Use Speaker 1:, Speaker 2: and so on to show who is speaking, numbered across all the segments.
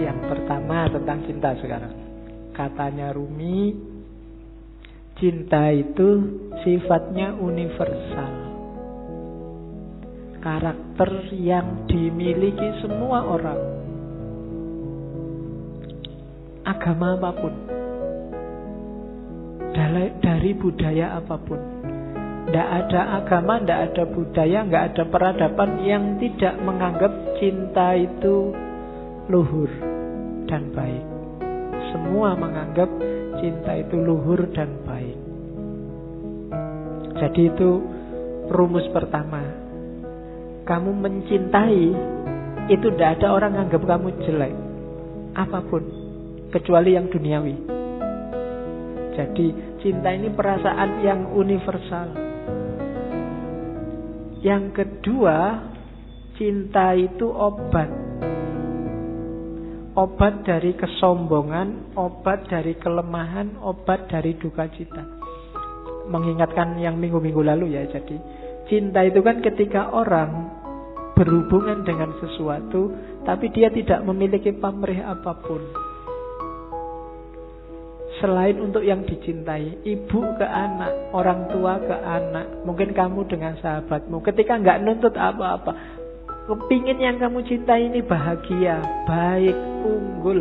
Speaker 1: Yang pertama tentang cinta sekarang. Katanya Rumi, cinta itu sifatnya universal. Karakter yang dimiliki semua orang. Agama apapun. Dari budaya apapun. Tidak ada agama, tidak ada budaya, tidak ada peradaban yang tidak menganggap cinta itu luhur dan baik. Semua menganggap cinta itu luhur dan baik. Jadi itu rumus pertama. Kamu mencintai, itu tidak ada orang anggap kamu jelek apapun, kecuali yang duniawi. Jadi cinta ini perasaan yang universal. Yang kedua, cinta itu obat. Obat dari kesombongan, obat dari kelemahan, obat dari duka cita. Mengingatkan yang minggu-minggu lalu ya. Jadi cinta itu kan ketika orang berhubungan dengan sesuatu, tapi dia tidak memiliki pamrih apapun selain untuk yang dicintai. Ibu ke anak, orang tua ke anak, mungkin kamu dengan sahabatmu, ketika nggak nuntut apa-apa, kepingin yang kamu cintai ini bahagia, baik, unggul,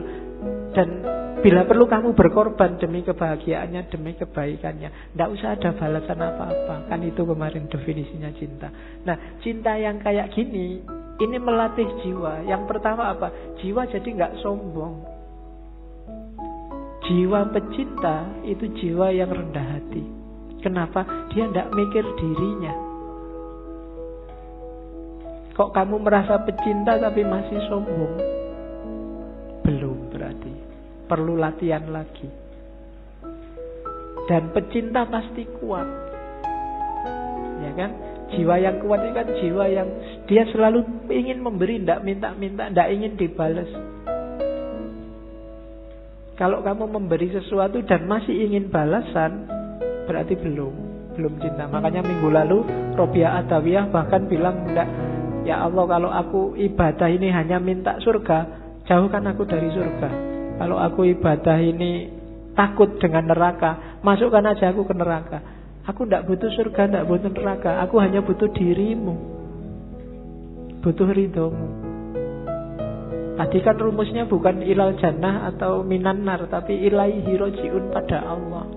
Speaker 1: dan bila perlu kamu berkorban demi kebahagiaannya, demi kebaikannya. Nggak usah ada balasan apa-apa. Kan itu kemarin definisinya cinta. Nah, cinta yang kayak gini, ini melatih jiwa. Yang pertama apa? Jiwa jadi nggak sombong. Jiwa pecinta itu jiwa yang rendah hati. Kenapa? Dia tidak mikir dirinya. Kok kamu merasa pecinta tapi masih sombong? Belum berarti. Perlu latihan lagi. Dan pecinta pasti kuat. Ya kan? Jiwa yang kuat itu kan jiwa yang dia selalu ingin memberi, tidak minta-minta, tidak ingin dibalas. Kalau kamu memberi sesuatu dan masih ingin balasan, berarti belum cinta. Makanya minggu lalu Robiah Adawiyah bahkan bilang, enggak, ya Allah, kalau aku ibadah ini hanya minta surga, jauhkan aku dari surga. Kalau aku ibadah ini takut dengan neraka, masukkan aja aku ke neraka. Aku tidak butuh surga, tidak butuh neraka. Aku hanya butuh dirimu, butuh ridhomu. Tadi kan rumusnya bukan ilal jannah atau minan nar, tapi ilaihi roji'un, pada Allah.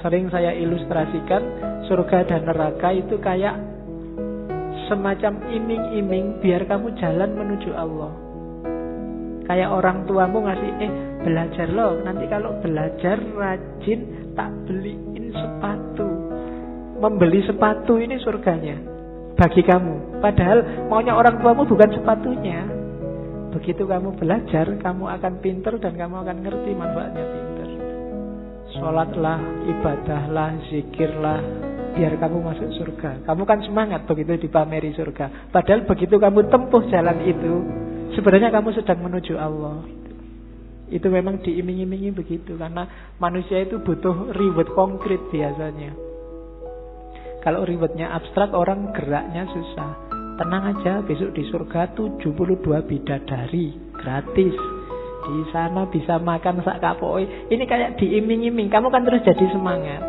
Speaker 1: Sering saya ilustrasikan surga dan neraka itu kayak semacam iming-iming biar kamu jalan menuju Allah. Kayak orang tuamu ngasih, belajar loh, nanti kalau belajar rajin tak beliin sepatu. Membeli sepatu ini surganya bagi kamu. Padahal maunya orang tuamu bukan sepatunya. Begitu kamu belajar, kamu akan pinter dan kamu akan ngerti manfaatnya pinter. Sholatlah, ibadahlah, zikirlah, biar kamu masuk surga. Kamu kan semangat begitu dipameri surga. Padahal begitu kamu tempuh jalan itu, sebenarnya kamu sedang menuju Allah. Itu memang diiming-imingi begitu. Karena manusia itu butuh reward konkret biasanya. Kalau rewardnya abstrak, orang geraknya susah. Tenang aja, besok di surga 72 bidadari gratis. Di sana bisa makan sak kapoi. Ini kayak diiming-iming. Kamu kan terus jadi semangat.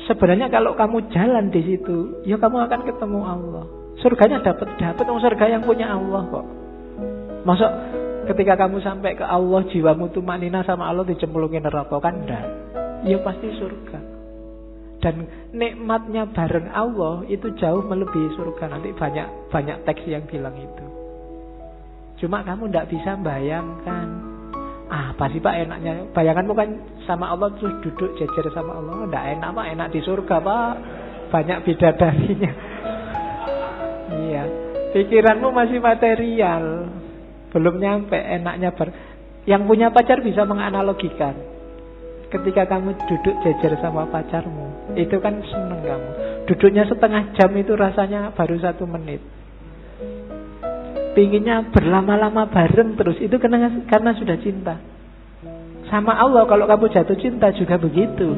Speaker 1: Sebenarnya kalau kamu jalan di situ, ya kamu akan ketemu Allah. Surganya dapat surga yang punya Allah kok. Masuk ketika kamu sampai ke Allah, jiwamu tumanina sama Allah dicemplungin neraka, kan enggak? Ya pasti surga. Dan nikmatnya bareng Allah itu jauh melebihi surga. Nanti banyak teks yang bilang itu. Cuma kamu tidak bisa bayangkan. Apa sih Pak enaknya? Bayanganmu kan sama Allah terus duduk jejer sama Allah. Tidak enak Pak, enak di surga Pak. Banyak bidadarinya. Iya, pikiranmu masih material, belum nyampe enaknya Yang punya pacar bisa menganalogikan. Ketika kamu duduk jejer sama pacarmu, itu kan seneng kamu. Duduknya setengah jam itu rasanya baru 1 menit. Pinginnya berlama-lama bareng terus, itu karena sudah cinta. Sama Allah kalau kamu jatuh cinta juga begitu.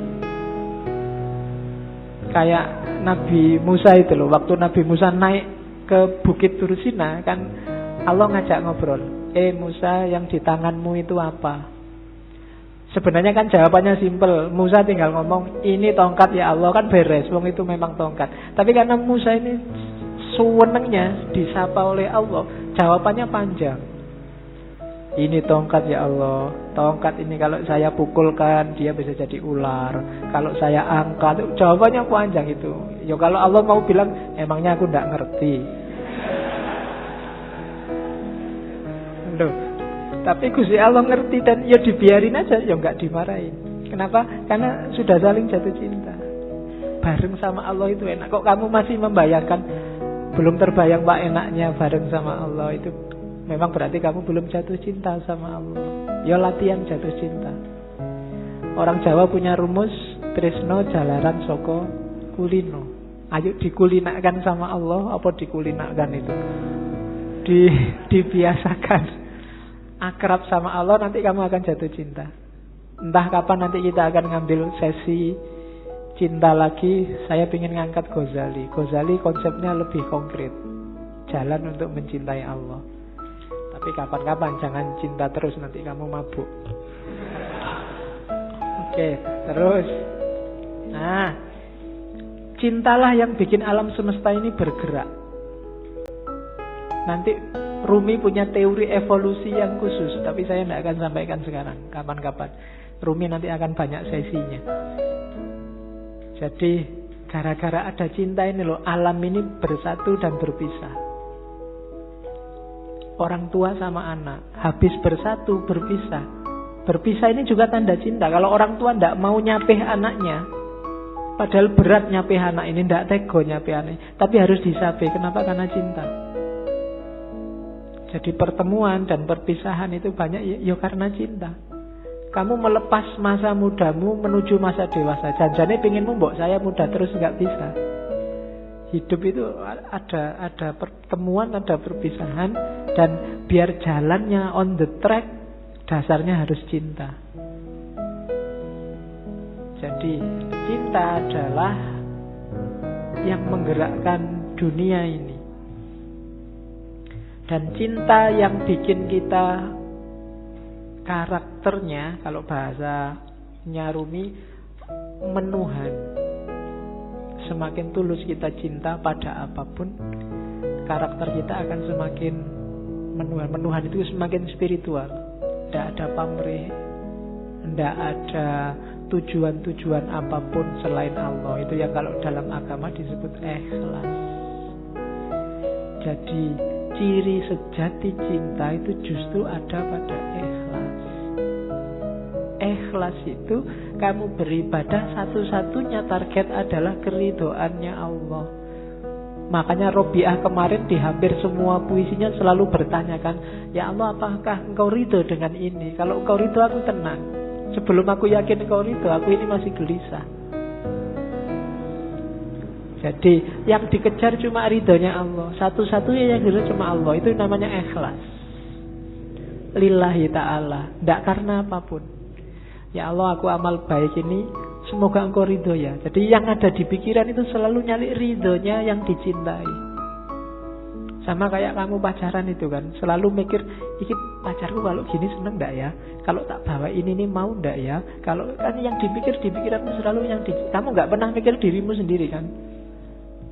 Speaker 1: Kayak Nabi Musa itu loh, waktu Nabi Musa naik ke Bukit Tursina kan Allah ngajak ngobrol. Musa, yang di tanganmu itu apa? Sebenarnya kan jawabannya simpel. Musa tinggal ngomong, ini tongkat ya Allah, kan beres. Wong itu memang tongkat. Tapi karena Musa ini sewenengnya disapa oleh Allah, jawabannya panjang. Ini tongkat ya Allah. Tongkat ini kalau saya pukulkan dia bisa jadi ular. Kalau saya angkat, jawabannya panjang itu. Ya kalau Allah mau bilang, emangnya aku tidak ngerti. Loh, tapi Gusti Allah ngerti dan ya dibiarin aja, ya enggak dimarahin. Kenapa? Karena sudah saling jatuh cinta. Bareng sama Allah itu enak. Kok kamu masih membayangkan, belum terbayang pak enaknya bareng sama Allah itu, memang berarti kamu belum jatuh cinta sama Allah. Ya latihan jatuh cinta. Orang Jawa punya rumus, tresno jalaran soko kulino. Ayo dikulinakan sama Allah, apa dikulinakan itu? Dibiasakan. Akrab sama Allah, nanti kamu akan jatuh cinta. Entah kapan nanti kita akan ngambil sesi cinta lagi. Saya ingin ngangkat Ghazali. Ghazali konsepnya lebih konkret, jalan untuk mencintai Allah. Tapi kapan-kapan, jangan cinta terus, nanti kamu mabuk. Oke, terus. Nah, cintalah yang bikin alam semesta ini bergerak. Nanti Rumi punya teori evolusi yang khusus, tapi saya tidak akan sampaikan sekarang. Kapan-kapan Rumi nanti akan banyak sesinya. Jadi gara-gara ada cinta ini loh, alam ini bersatu dan berpisah. Orang tua sama anak habis bersatu berpisah. Berpisah ini juga tanda cinta. Kalau orang tua tidak mau nyapih anaknya, padahal berat nyapih anak ini, tidak tego nyapih anak, tapi harus disapih. Kenapa? Karena cinta. Jadi pertemuan dan perpisahan itu banyak ya karena cinta. Kamu melepas masa mudamu menuju masa dewasa. Janjane pengenmu mbok saya muda terus, nggak bisa. Hidup itu ada pertemuan, ada perpisahan, dan biar jalannya on the track, dasarnya harus cinta. Jadi cinta adalah yang menggerakkan dunia ini. Dan cinta yang bikin kita karakternya, kalau bahasanya Rumi, menuhan. Semakin tulus kita cinta pada apapun, karakter kita akan semakin menuhan. Menuhan itu semakin spiritual. Tidak ada pamrih, tidak ada tujuan-tujuan apapun selain Allah. Itu yang kalau dalam agama disebut ikhlas. Jadi ciri sejati cinta itu justru ada pada ikhlas. Ikhlas itu kamu beribadah, satu-satunya target adalah keridhoannya Allah. Makanya Robiah kemarin di hampir semua puisinya selalu bertanyakan, ya Allah, apakah engkau ridho dengan ini? Kalau engkau ridho aku tenang. Sebelum aku yakin engkau ridho, aku ini masih gelisah. Jadi yang dikejar cuma ridhonya Allah. Satu-satunya yang dikejar cuma Allah. Itu namanya ikhlas. Lillahi ta'ala. Tidak karena apapun. Ya Allah, aku amal baik ini, semoga engkau ridho ya. Jadi yang ada di pikiran itu selalu nyari ridhonya yang dicintai. Sama kayak kamu pacaran itu kan, selalu mikir, iki pacarku kalau gini seneng enggak ya? Kalau tak bawa ini mau enggak ya? Kalau kan yang dipikir di pikiranmu selalu yang kamu enggak pernah mikir dirimu sendiri kan?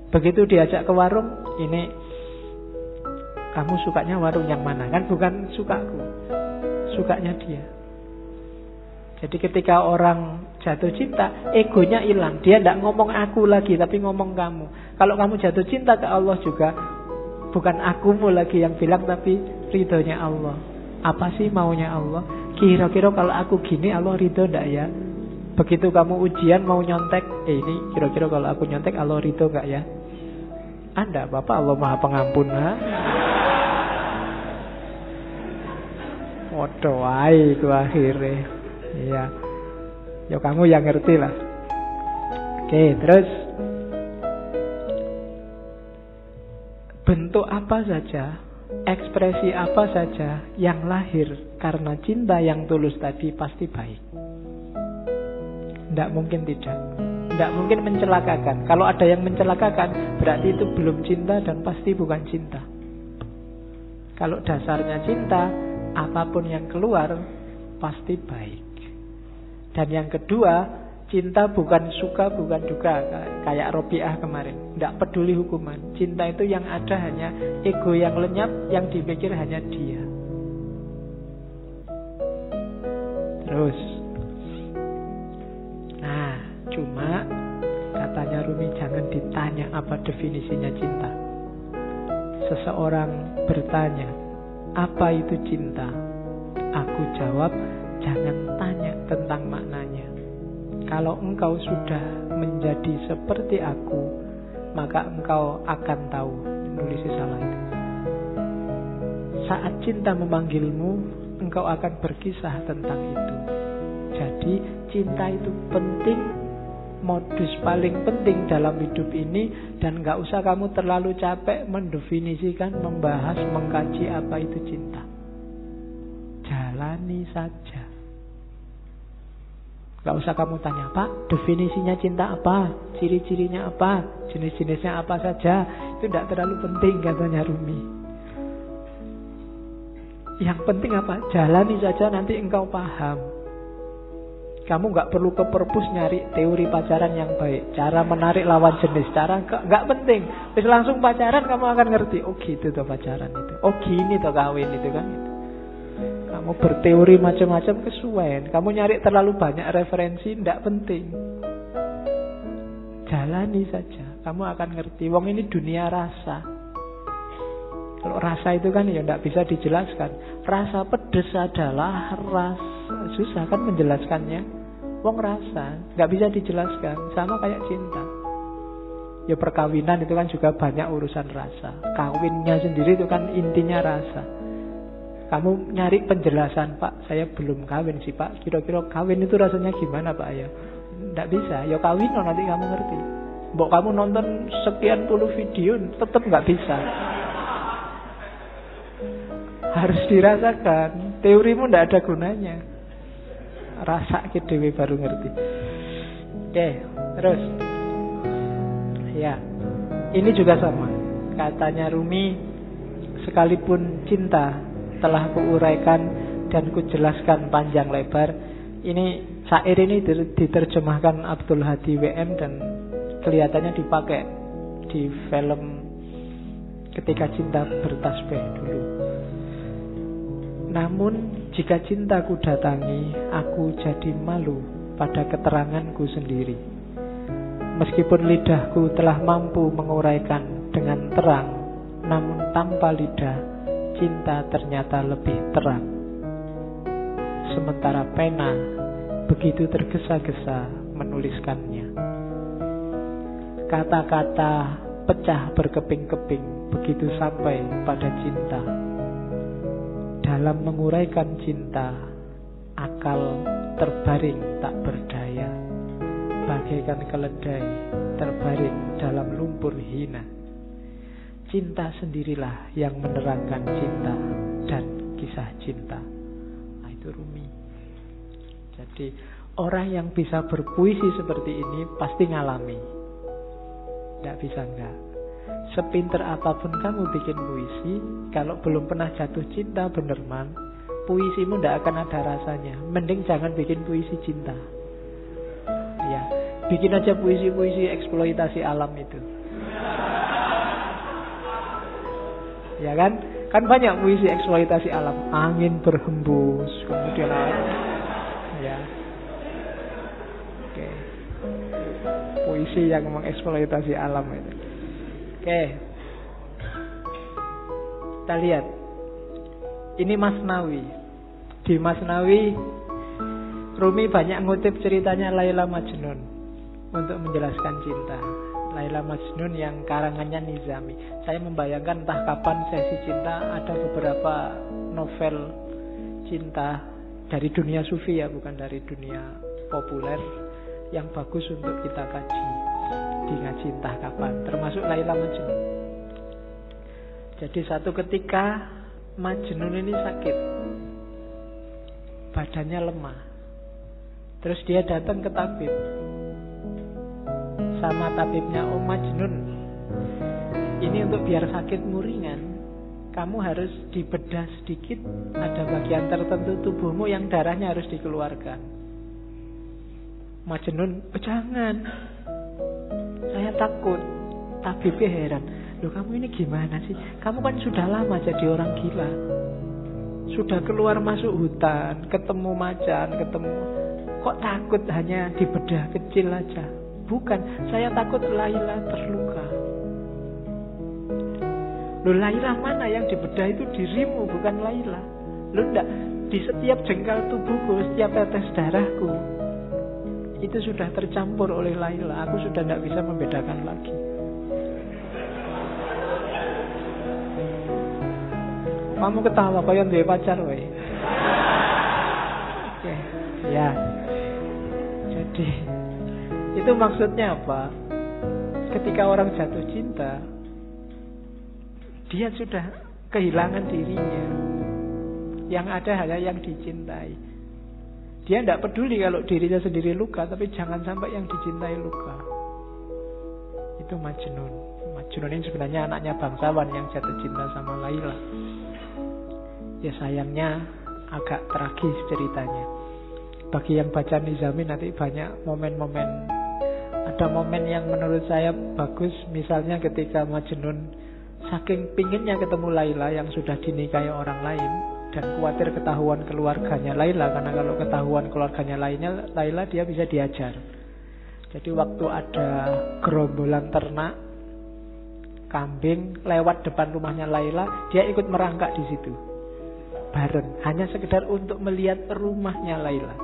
Speaker 1: Begitu diajak ke warung, ini kamu sukanya warung yang mana? Kan bukan sukaku, sukanya dia. Jadi ketika orang jatuh cinta, egonya hilang. Dia tidak ngomong aku lagi, tapi ngomong kamu. Kalau kamu jatuh cinta ke Allah juga, bukan akumu lagi yang bilang, tapi ridhonya Allah. Apa sih maunya Allah? Kira-kira kalau aku gini Allah ridho enggak ya? Begitu kamu ujian mau nyontek, ini kira-kira kalau aku nyontek Allah ridho enggak ya? Anda Bapak Allah Maha Pengampun, ha? Waduh, itu akhirnya. Iya. Ya kamu yang ngerti lah. Oke, terus bentuk apa saja, ekspresi apa saja yang lahir karena cinta yang tulus tadi pasti baik. Tidak mungkin tidak. Tidak mungkin mencelakakan. Kalau ada yang mencelakakan, berarti itu belum cinta dan pasti bukan cinta. Kalau dasarnya cinta, apapun yang keluar pasti baik. Dan yang kedua, cinta bukan suka, bukan duka. Kayak Robiah kemarin, tidak peduli hukuman. Cinta itu yang ada hanya ego yang lenyap, yang dipikir hanya dia. Terus, nah, cuma katanya Rumi, jangan ditanya apa definisinya cinta. Seseorang bertanya, apa itu cinta? Aku jawab, jangan tanya tentang maknanya. Kalau engkau sudah menjadi seperti aku, maka engkau akan tahu. Nulisnya salah itu. Saat cinta memanggilmu, engkau akan berkisah tentang itu. Jadi cinta itu penting, modus paling penting dalam hidup ini. Dan gak usah kamu terlalu capek mendefinisikan, membahas, mengkaji apa itu cinta. Jalani saja. Gak usah kamu tanya, Pak, definisinya cinta apa? Ciri-cirinya apa? Jenis-jenisnya apa saja? Itu tidak terlalu penting, katanya Rumi. Yang penting apa? Jalani saja, nanti engkau paham. Kamu gak perlu ke perpus nyari teori pacaran yang baik, cara menarik lawan jenis, cara gak penting. Terus langsung pacaran kamu akan ngerti. Oh gitu tuh pacaran itu. Oh gini tuh kawin itu kan gitu. Kamu berteori macam-macam kesuwen. Kamu nyari terlalu banyak referensi, tidak penting. Jalani saja, kamu akan ngerti. Wong ini dunia rasa. Kalau rasa itu kan ya tidak bisa dijelaskan. Rasa pedes adalah rasa. Susah kan menjelaskannya. Wong rasa, nggak bisa dijelaskan. Sama kayak cinta. Ya perkawinan itu kan juga banyak urusan rasa. Kawinnya sendiri itu kan intinya rasa. Kamu nyari penjelasan, Pak, saya belum kawin sih Pak, kira-kira kawin itu rasanya gimana Pak ya? Nggak bisa, ya kawin loh, nanti kamu ngerti. Mbok kamu nonton sekian puluh video, tetap nggak bisa. Harus dirasakan. Teorimu nggak ada gunanya. Rasa dewe baru ngerti. Oke, terus. Ya, ini juga sama. Katanya Rumi, sekalipun cinta telah kuuraikan dan kujelaskan panjang lebar. Ini syair ini diterjemahkan Abdul Hadi WM dan kelihatannya dipakai di film Ketika Cinta Bertasbih dulu. Namun jika cintaku datangi, aku jadi malu pada keteranganku sendiri. Meskipun lidahku telah mampu menguraikan dengan terang, namun tanpa lidah, cinta ternyata lebih terang. Sementara pena begitu tergesa-gesa menuliskannya. Kata-kata pecah berkeping-keping begitu sampai pada cinta. Dalam menguraikan cinta, akal terbaring tak berdaya, bagaikan keledai terbaring dalam lumpur hina. Cinta sendirilah yang menerangkan cinta dan kisah cinta. Nah, itu Rumi. Jadi orang yang bisa berpuisi seperti ini pasti ngalami. Tidak bisa enggak. Sepinter apapun kamu bikin puisi, kalau belum pernah jatuh cinta benerman, puisimu tidak akan ada rasanya. Mending jangan bikin puisi cinta. Ya, bikin aja puisi-puisi eksploitasi alam itu. Ya kan? Kan banyak puisi eksploitasi alam. Angin berhembus, kemudian ya. Oke. Puisi yang mengeksploitasi alam itu. Oke. Kita lihat. Ini Masnawi. Di Masnawi Rumi banyak ngutip ceritanya Laila Majnun untuk menjelaskan cinta. Laila Majnun yang karangannya Nizami. Saya membayangkan entah kapan sesi cinta ada beberapa novel cinta dari dunia sufi ya, bukan dari dunia populer, yang bagus untuk kita kaji di Ngaji Entah Kapan, termasuk Laila Majnun. Jadi satu ketika Majnun ini sakit, badannya lemah. Terus dia datang ke tabib. sama tabibnya, "Oh Majnun, ini untuk biar sakitmu ringan, kamu harus dibedah sedikit, ada bagian tertentu tubuhmu yang darahnya harus dikeluarkan." Majnun, "Oh, jangan, saya takut." Tabibnya heran, "Loh, kamu ini gimana sih? Kamu kan sudah lama jadi orang gila, sudah keluar masuk hutan, ketemu macan, kok takut hanya dibedah kecil aja?" "Bukan, saya takut Laila terluka." "Loh, Laila mana? Yang dibedah itu dirimu, bukan Laila." "Loh, enggak, di setiap jengkal tubuhku, setiap tetes darahku itu sudah tercampur oleh Laila. Aku sudah tidak bisa membedakan lagi." Kamu ketawa kaya duwe pacar wae. Oke, ya. Jadi itu maksudnya apa? Ketika orang jatuh cinta, dia sudah kehilangan dirinya. Yang ada hanya yang dicintai. Dia tidak peduli kalau dirinya sendiri luka, tapi jangan sampai yang dicintai luka. Itu Majnun. Majnun ini sebenarnya anaknya bangsawan yang jatuh cinta sama Laila. Ya sayangnya agak tragis ceritanya. Bagi yang baca Nizami nanti banyak momen-momen. Ada momen yang menurut saya bagus. Misalnya ketika Majnun saking pinginnya ketemu Laila yang sudah dinikahi orang lain, dan khawatir ketahuan keluarganya Laila, karena kalau ketahuan keluarganya Laila dia bisa diajar. Jadi waktu ada gerombolan ternak kambing lewat depan rumahnya Laila, dia ikut merangkak di situ bareng, hanya sekedar untuk melihat rumahnya Laila.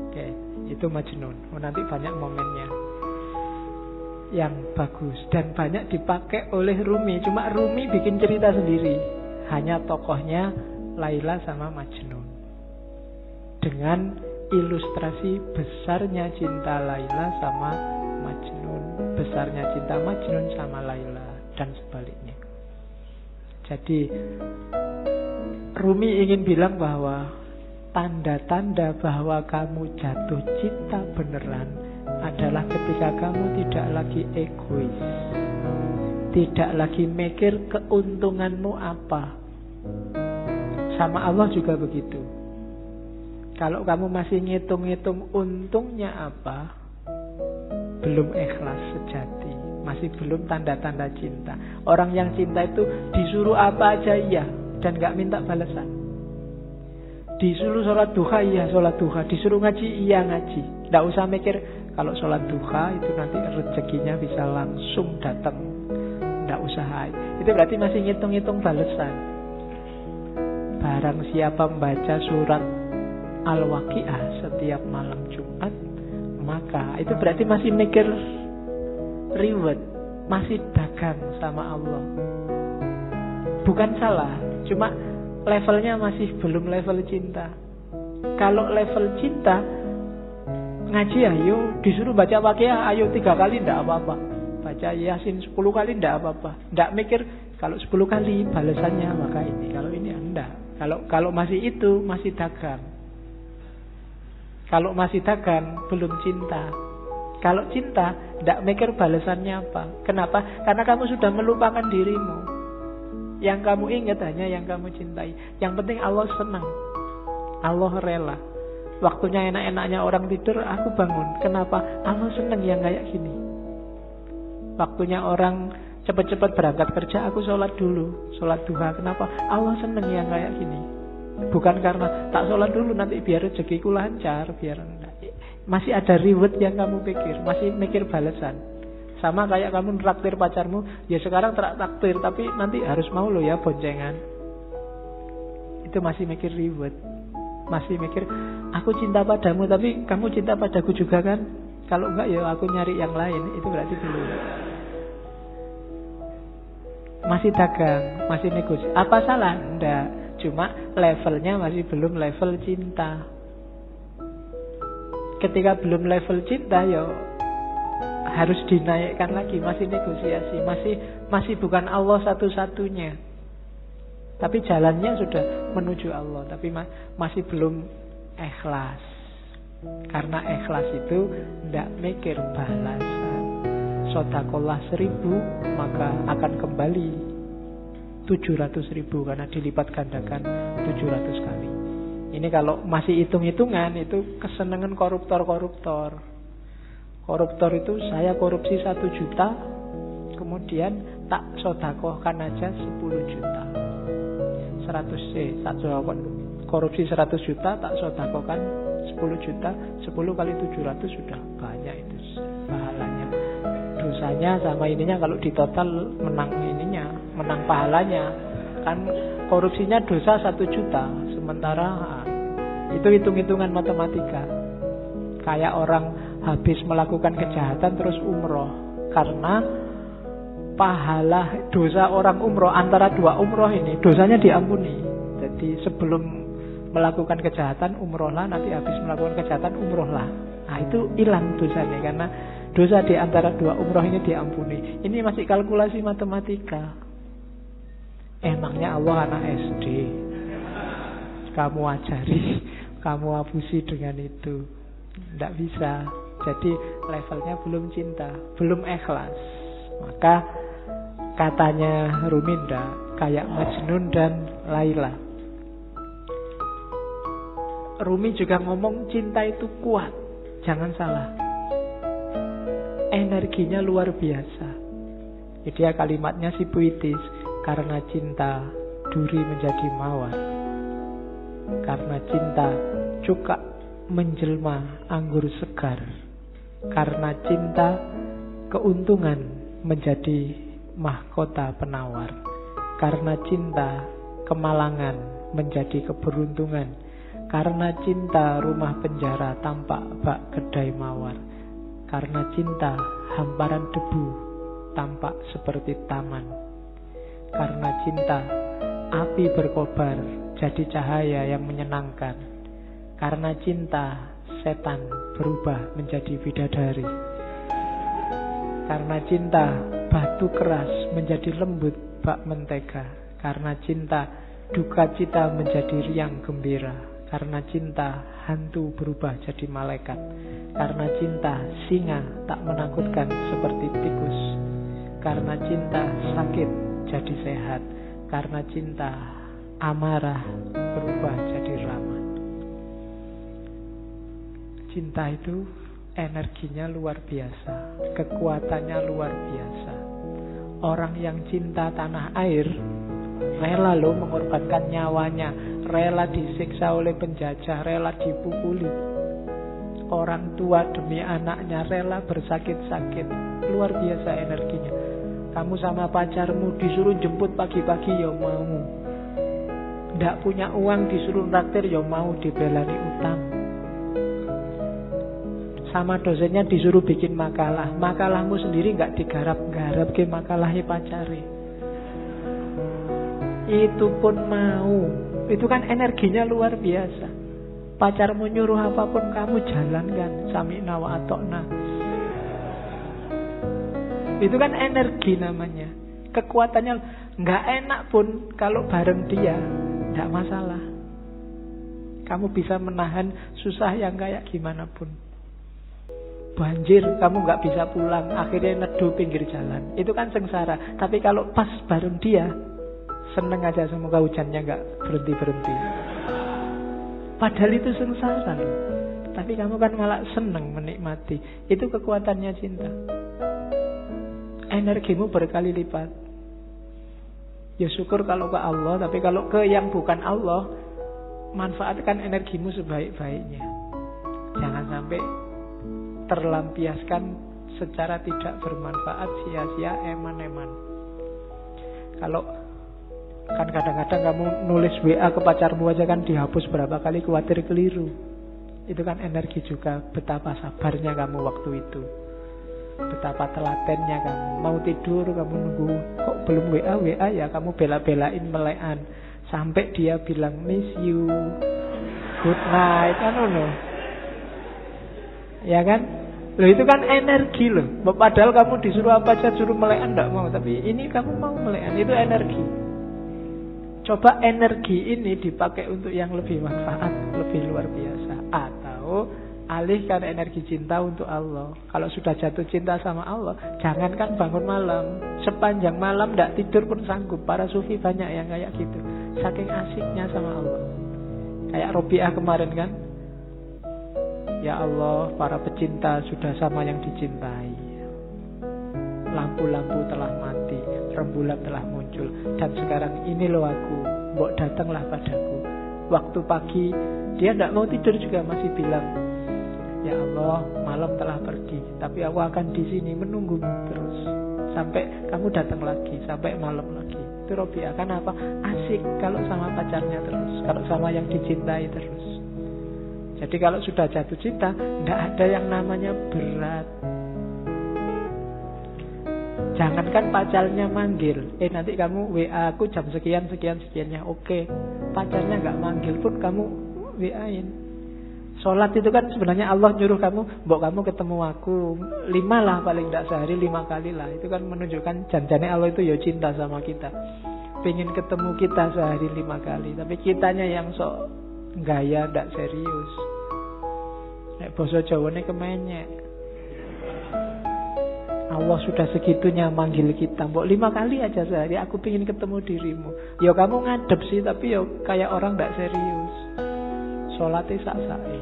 Speaker 1: Oke, itu Majnun. Nanti banyak momennya yang bagus dan banyak dipakai oleh Rumi. Cuma Rumi bikin cerita sendiri, hanya tokohnya Laila sama Majnun, dengan ilustrasi besarnya cinta Laila sama Majnun, besarnya cinta Majnun sama Laila, dan sebaliknya. Jadi Rumi ingin bilang bahwa tanda-tanda bahwa kamu jatuh cinta beneran adalah ketika kamu tidak lagi egois, tidak lagi mikir keuntunganmu apa. Sama Allah juga begitu. Kalau kamu masih ngitung-ngitung untungnya apa, belum ikhlas sejati, masih belum tanda-tanda cinta. Orang yang cinta itu disuruh apa aja iya, dan gak minta balasan. Disuruh sholat duha, iya sholat duha. Disuruh ngaji, iya ngaji. Gak usah mikir kalau sholat duha itu nanti rezekinya bisa langsung datang. Gak usah. Itu berarti masih ngitung-ngitung balasan. Barang siapa membaca surat Al-Waqi'ah setiap malam Jumat, maka itu berarti masih mikir reward, masih dagang sama Allah. Bukan salah, cuma levelnya masih belum level cinta. Kalau level cinta, ngaji ayo, disuruh baca Waqi'ah ayo 3 kali ndak apa-apa, baca Yasin 10 kali ndak apa-apa. Ndak mikir kalau 10 kali balasannya maka ini, kalau ini enggak. Kalau masih itu masih dagang. Kalau masih dagang belum cinta. Kalau cinta ndak mikir balasannya apa. Kenapa? Karena kamu sudah melupakan dirimu. Yang kamu ingat hanya yang kamu cintai. Yang penting Allah senang, Allah rela. Waktunya enak-enaknya orang tidur, aku bangun. Kenapa? Allah senang yang kayak gini. Waktunya orang cepat-cepat berangkat kerja, aku sholat dulu, sholat duha. Kenapa? Allah senang yang kayak gini. Bukan karena tak sholat dulu nanti biar rezekiku lancar, biar enggak. Masih ada reward yang kamu pikir, masih mikir balasan. Sama kayak kamu traktir pacarmu, ya sekarang traktir, tapi nanti harus mau lo ya boncengan. Itu masih mikir reward, masih mikir aku cinta padamu, tapi kamu cinta padaku juga kan? Kalau enggak ya aku nyari yang lain. Itu berarti belum. Masih dagang, masih negosiasi. Apa salah? Enggak. Cuma levelnya masih belum level cinta. Ketika belum level cinta ya harus dinaikkan lagi, masih negosiasi, masih bukan Allah satu-satunya. Tapi jalannya sudah menuju Allah, tapi masih belum ikhlas. Karena ikhlas itu tidak mikir balasan. Sodakolah 1000 maka akan kembali 700.000 karena dilipat gandakan 700 kali. Ini kalau masih hitung-hitungan itu kesenangan koruptor-koruptor. Koruptor itu saya korupsi 1 juta, kemudian tak sodakohkan aja 10 juta. 100 korupsi 100 juta, tak sodakohkan 10 juta, 10 kali 700 sudah banyak itu pahalanya. Dosanya sama ininya kalau di total menang ininya, menang pahalanya. Kan korupsinya dosa 1 juta, sementara itu hitung-hitungan matematika. Kayak orang habis melakukan kejahatan terus umroh, karena pahala dosa orang umroh antara 2 umroh ini dosanya diampuni. Jadi sebelum melakukan kejahatan umrohlah, nanti habis melakukan kejahatan umrohlah. Nah itu hilang dosanya karena dosa di antara 2 umroh ini diampuni. Ini masih kalkulasi matematika. Emangnya Allah anak SD? Kamu ajari, kamu abusi dengan itu. Tidak bisa. Jadi levelnya belum cinta, belum ikhlas. Maka katanya Ruminda kayak Majnun dan Laila. Rumi juga ngomong cinta itu kuat. Jangan salah. Energinya luar biasa. Dia kalimatnya si puitis. Karena cinta duri menjadi mawar. Karena cinta cuka menjelma anggur segar. Karena cinta keuntungan menjadi mahkota penawar. Karena cinta kemalangan menjadi keberuntungan. Karena cinta rumah penjara tampak bak kedai mawar. Karena cinta hamparan debu tampak seperti taman. Karena cinta api berkobar jadi cahaya yang menyenangkan. Karena cinta setan berubah menjadi bidadari. Karena cinta batu keras menjadi lembut bak mentega. Karena cinta duka cita menjadi riang gembira. Karena cinta hantu berubah jadi malaikat. Karena cinta singa tak menakutkan seperti tikus. Karena cinta sakit jadi sehat. Karena cinta amarah berubah jadi ramah. Cinta itu energinya luar biasa, kekuatannya luar biasa. Orang yang cinta tanah air rela loh mengorbankan nyawanya, rela disiksa oleh penjajah, rela dipukuli. Orang tua demi anaknya rela bersakit-sakit. Luar biasa energinya. Kamu sama pacarmu disuruh jemput pagi-pagi ya mau. Nggak punya uang disuruh traktir ya mau, dibelani utang. Sama dosennya disuruh bikin makalah, makalahmu sendiri nggak digarap-garap ke makalahnya pacare. Itu pun mau. Itu kan energinya luar biasa. Pacarmu nyuruh apapun kamu jalankan. Sami'na wa atokna. Itu kan energi namanya. Kekuatannya nggak enak pun kalau bareng dia, nggak masalah. Kamu bisa menahan susah yang kayak gimana pun. Banjir, kamu nggak bisa pulang, akhirnya neduh pinggir jalan. Itu kan sengsara. Tapi kalau pas bareng dia, seneng aja, semoga hujannya nggak berhenti-berhenti. Padahal itu sengsara loh. Tapi kamu kan malah seneng menikmati. Itu kekuatannya cinta. Energimu berkali lipat. Ya syukur kalau ke Allah, tapi kalau ke yang bukan Allah, manfaatkan energimu sebaik-baiknya. Jangan sampai terlampiaskan secara tidak bermanfaat, sia-sia, eman-eman. Kalau kan kadang-kadang kamu nulis WA ke pacarmu aja kan dihapus berapa kali, khawatir keliru. Itu kan energi juga. Betapa sabarnya kamu waktu itu, betapa telatennya kamu. Mau tidur kamu nunggu, kok belum WA ya, kamu bela-belain melekan sampai dia bilang miss you, good night, kan loh. Ya kan? Loh itu kan energi loh. Padahal kamu disuruh apa aja, suruh melekan enggak mau, tapi ini kamu mau melekan, itu energi. Coba energi ini dipakai untuk yang lebih manfaat, lebih luar biasa. Atau Alihkan energi cinta untuk Allah. Kalau sudah jatuh cinta sama Allah, jangankan bangun malam, sepanjang malam tidak tidur pun sanggup. Para sufi banyak yang kayak gitu, saking asiknya sama Allah. Kayak Robiah kemarin kan, ya Allah, para pecinta sudah sama yang dicintai. Lampu-lampu telah mati, rembulan telah muncul, dan sekarang ini loh aku, mbok datanglah padaku. Waktu pagi dia tidak mau tidur juga masih bilang, ya Allah, malam telah pergi, tapi aku akan di sini menunggumu terus sampai kamu datang lagi, sampai malam lagi. Itu Robiah. Kan apa? Asik kalau sama pacarnya terus, kalau sama yang dicintai terus. Jadi kalau sudah jatuh cinta, tidak ada yang namanya berat. Jangankan pacarnya manggil, nanti kamu WA aku jam sekiannya, oke. Pacarnya nggak manggil pun kamu WA-in. Sholat itu kan sebenarnya Allah nyuruh kamu, mbok kamu ketemu aku 5 lah, paling tidak sehari 5 kali lah. Itu kan menunjukkan janjane Allah itu ya cinta sama kita, pengen ketemu kita sehari 5 kali. Tapi kitanya yang sok gaya, tidak serius. Nek basa Jawane kemenyek. Allah sudah segitunya manggil kita, mbok 5 kali aja sehari, aku pengen ketemu dirimu. Ya kamu ngadep sih, tapi ya kayak orang tidak serius. Sholatnya sak-sae.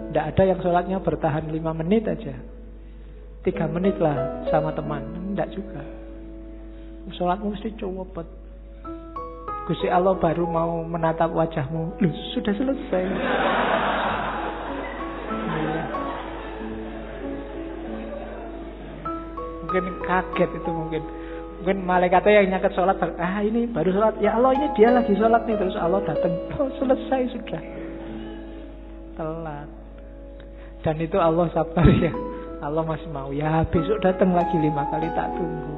Speaker 1: Tidak ada yang sholatnya bertahan 5 menit aja, 3 menit lah sama teman. Tidak juga. Sholatmu mesti cepet. Gusti Allah baru mau menatap wajahmu, loh, sudah selesai. Mungkin kaget itu, mungkin malaikatnya yang nyaket sholat, ini baru sholat, ya Allah ini dia lagi sholat nih, terus Allah datang, oh selesai sudah, telat. Dan itu Allah sabar ya, Allah masih mau, ya besok datang lagi 5 kali, tak tunggu.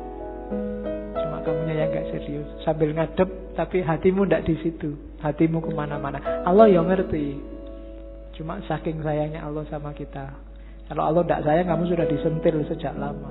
Speaker 1: Cuma kamunya yang gak serius, sambil ngadep tapi hatimu ndak di situ, hatimu kemana-mana. Allah yang ngerti, cuma saking sayangnya Allah sama kita. Kalau Allah ndak sayang, kamu sudah disentil sejak lama.